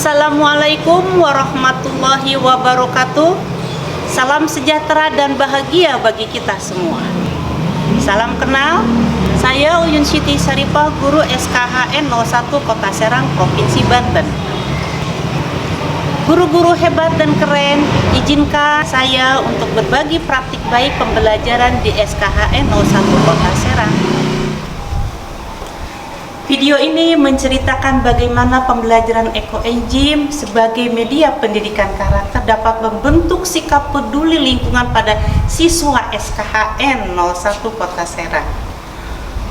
Assalamualaikum warahmatullahi wabarakatuh. Salam sejahtera dan bahagia bagi kita semua. Salam kenal, saya Uyun Siti Saripah, guru SKHN 01 Kota Serang, Provinsi Banten. Guru-guru hebat dan keren, izinkan saya untuk berbagi praktik baik pembelajaran di SKHN 01 Kota Serang. Video ini menceritakan bagaimana pembelajaran ekoenzim sebagai media pendidikan karakter dapat membentuk sikap peduli lingkungan pada siswa SKHN 01 Kota Serang.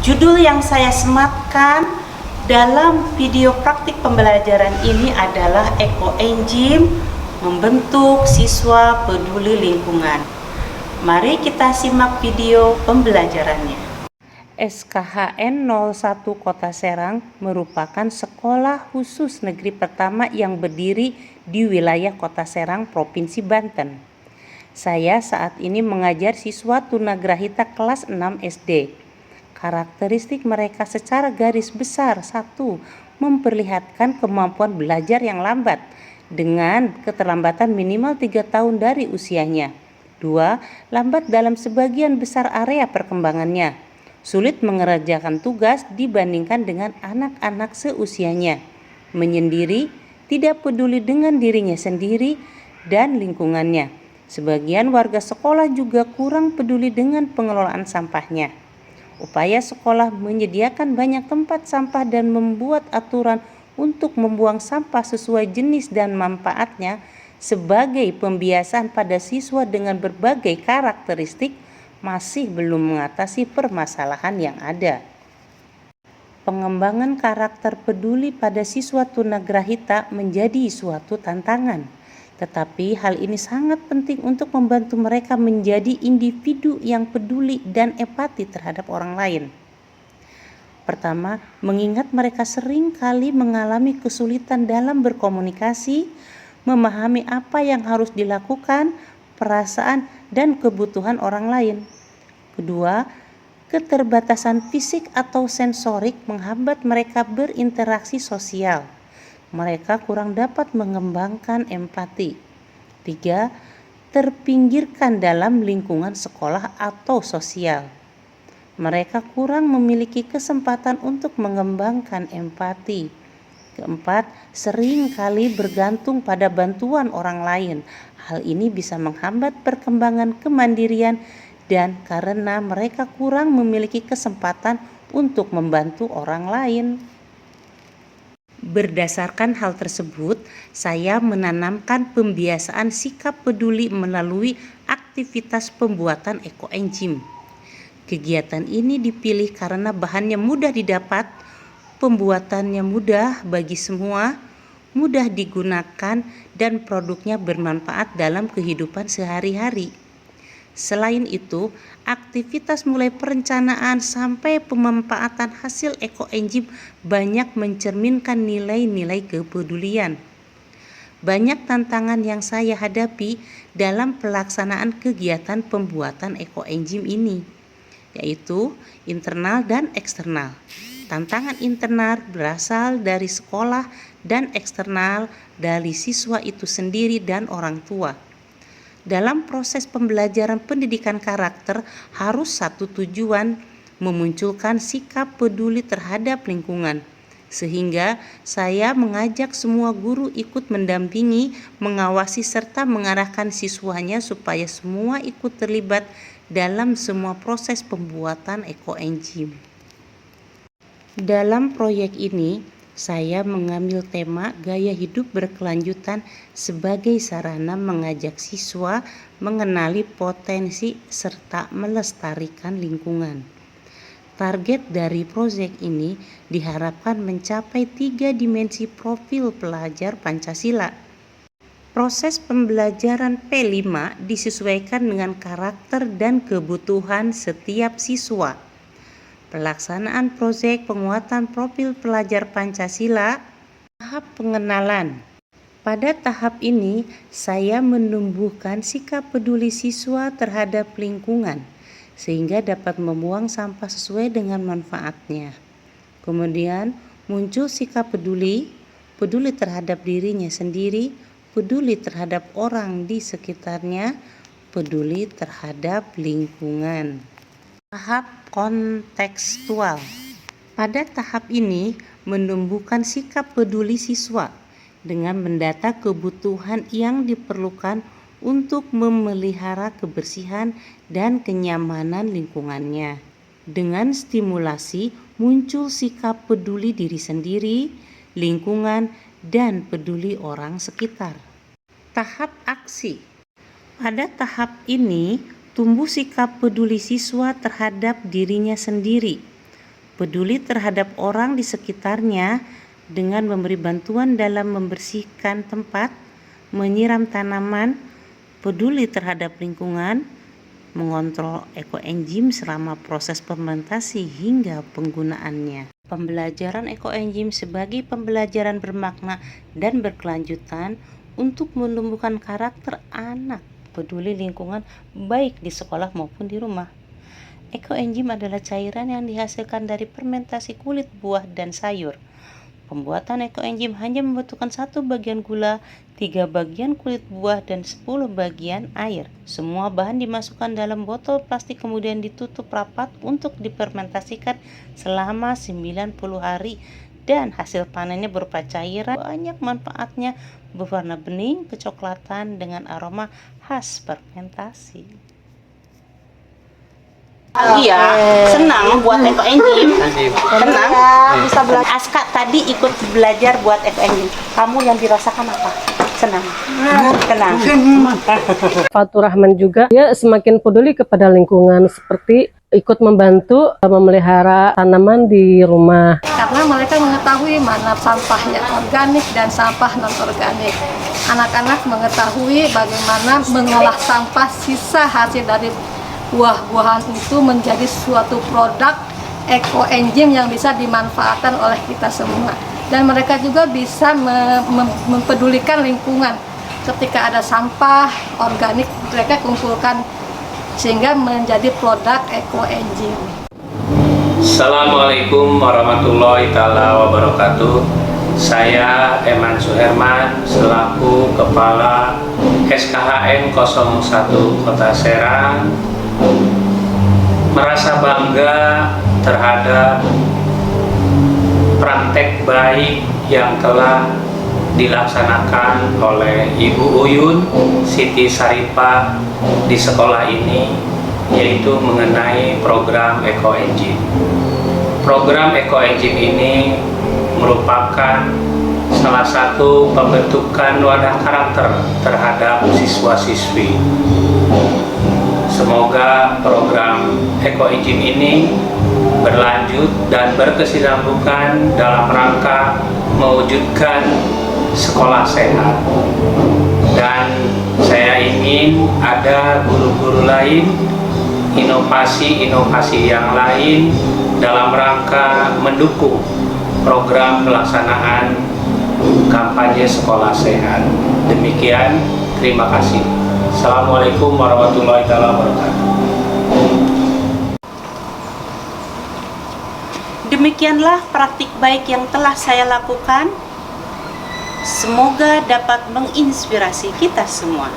Judul yang saya sematkan dalam video praktik pembelajaran ini adalah ekoenzim membentuk siswa peduli lingkungan. Mari kita simak video pembelajarannya. SKHN 01 Kota Serang merupakan sekolah khusus negeri pertama yang berdiri di wilayah Kota Serang, Provinsi Banten. Saya saat ini mengajar siswa tunagrahita kelas 6 SD. Karakteristik mereka secara garis besar: 1. Memperlihatkan kemampuan belajar yang lambat dengan keterlambatan minimal 3 tahun dari usianya. 2. Lambat dalam sebagian besar area perkembangannya. Sulit mengerjakan tugas dibandingkan dengan anak-anak seusianya. Menyendiri, tidak peduli dengan dirinya sendiri dan lingkungannya. Sebagian warga sekolah juga kurang peduli dengan pengelolaan sampahnya. Upaya sekolah menyediakan banyak tempat sampah dan membuat aturan untuk membuang sampah sesuai jenis dan manfaatnya sebagai pembiasaan pada siswa dengan berbagai karakteristik masih belum mengatasi permasalahan yang ada. Pengembangan karakter peduli pada siswa tunagrahita menjadi suatu tantangan, tetapi hal ini sangat penting untuk membantu mereka menjadi individu yang peduli dan empati terhadap orang lain. Pertama, mengingat mereka sering kali mengalami kesulitan dalam berkomunikasi, memahami apa yang harus dilakukan, perasaan dan kebutuhan orang lain. Kedua, keterbatasan fisik atau sensorik menghambat mereka berinteraksi sosial. Mereka kurang dapat mengembangkan empati. 3. Terpinggirkan dalam lingkungan sekolah atau sosial. Mereka kurang memiliki kesempatan untuk mengembangkan empati. Keempat, sering kali bergantung pada bantuan orang lain. Hal ini bisa menghambat perkembangan kemandirian dan karena mereka kurang memiliki kesempatan untuk membantu orang lain. Berdasarkan hal tersebut, saya menanamkan pembiasaan sikap peduli melalui aktivitas pembuatan ekoenzim. Kegiatan ini dipilih karena bahannya mudah didapat, pembuatannya mudah bagi semua, mudah digunakan, dan produknya bermanfaat dalam kehidupan sehari-hari. Selain itu, aktivitas mulai perencanaan sampai pemanfaatan hasil ekoenzim banyak mencerminkan nilai-nilai kepedulian. Banyak tantangan yang saya hadapi dalam pelaksanaan kegiatan pembuatan ekoenzim ini, yaitu internal dan eksternal. Tantangan internal berasal dari sekolah dan eksternal dari siswa itu sendiri dan orang tua. Dalam proses pembelajaran pendidikan karakter harus satu tujuan, memunculkan sikap peduli terhadap lingkungan. Sehingga saya mengajak semua guru ikut mendampingi, mengawasi serta mengarahkan siswanya supaya semua ikut terlibat dalam semua proses pembuatan ekoenzim. Dalam proyek ini, saya mengambil tema gaya hidup berkelanjutan sebagai sarana mengajak siswa mengenali potensi serta melestarikan lingkungan. Target dari proyek ini diharapkan mencapai 3 dimensi profil pelajar Pancasila. Proses pembelajaran P5 disesuaikan dengan karakter dan kebutuhan setiap siswa. Pelaksanaan proyek penguatan profil pelajar Pancasila. Tahap pengenalan. Pada tahap ini, saya menumbuhkan sikap peduli siswa terhadap lingkungan, sehingga dapat membuang sampah sesuai dengan manfaatnya. Kemudian muncul sikap peduli, peduli terhadap dirinya sendiri, peduli terhadap orang di sekitarnya, peduli terhadap lingkungan. Tahap kontekstual. Pada tahap ini menumbuhkan sikap peduli siswa dengan mendata kebutuhan yang diperlukan untuk memelihara kebersihan dan kenyamanan lingkungannya. Dengan stimulasi muncul sikap peduli diri sendiri, lingkungan, dan peduli orang sekitar. Tahap aksi. Pada tahap ini tumbuh sikap peduli siswa terhadap dirinya sendiri, peduli terhadap orang di sekitarnya dengan memberi bantuan dalam membersihkan tempat, menyiram tanaman, peduli terhadap lingkungan, mengontrol ekoenzim selama proses fermentasi hingga penggunaannya. Pembelajaran ekoenzim sebagai pembelajaran bermakna dan berkelanjutan untuk menumbuhkan karakter anak peduli lingkungan baik di sekolah maupun di rumah. Ekoenzim adalah cairan yang dihasilkan dari fermentasi kulit buah dan sayur. Pembuatan ekoenzim hanya membutuhkan 1 bagian gula, 3 bagian kulit buah, dan 10 bagian air. Semua bahan dimasukkan dalam botol plastik kemudian ditutup rapat untuk difermentasikan selama 90 hari dan hasil panennya berupa cairan. Banyak manfaatnya, berwarna bening kecoklatan dengan aroma khas fermentasi. Iya, senang buat ekoenzim. Senang. Bisa belajar. Aska tadi ikut belajar buat ekoenzim. Kamu yang dirasakan apa? Senang. Senang. Fatur Rahman juga, dia semakin peduli kepada lingkungan, seperti ikut membantu memelihara tanaman di rumah. Karena mereka mengetahui mana sampah yang organik dan sampah non-organik. Anak-anak mengetahui bagaimana mengolah sampah sisa hasil dari buah-buahan itu menjadi suatu produk ekoenzim yang bisa dimanfaatkan oleh kita semua. Dan mereka juga bisa mempedulikan lingkungan. Ketika ada sampah organik, mereka kumpulkan sehingga menjadi produk ekoenzim. Assalamualaikum warahmatullahi wabarakatuh. Saya Eman Suherman selaku Kepala SKHN 01 Kota Serang merasa bangga terhadap praktek baik yang telah dilaksanakan oleh Ibu Uyun Siti Saripah di sekolah ini, yaitu mengenai program ekoenzim. Program ekoenzim ini merupakan salah satu pembentukan wadah karakter terhadap siswa-siswi. Semoga program ekoenzim ini berlanjut dan berkesinambungan dalam rangka mewujudkan sekolah sehat. Dan saya ingin ada guru-guru lain, inovasi-inovasi yang lain dalam rangka mendukung program pelaksanaan kampanye sekolah sehat. Demikian, terima kasih. Assalamualaikum warahmatullahi wabarakatuh. Demikianlah praktik baik yang telah saya lakukan. Semoga dapat menginspirasi kita semua.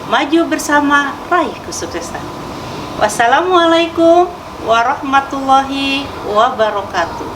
Maju bersama, raih kesuksesan. Wassalamualaikum warahmatullahi wabarakatuh.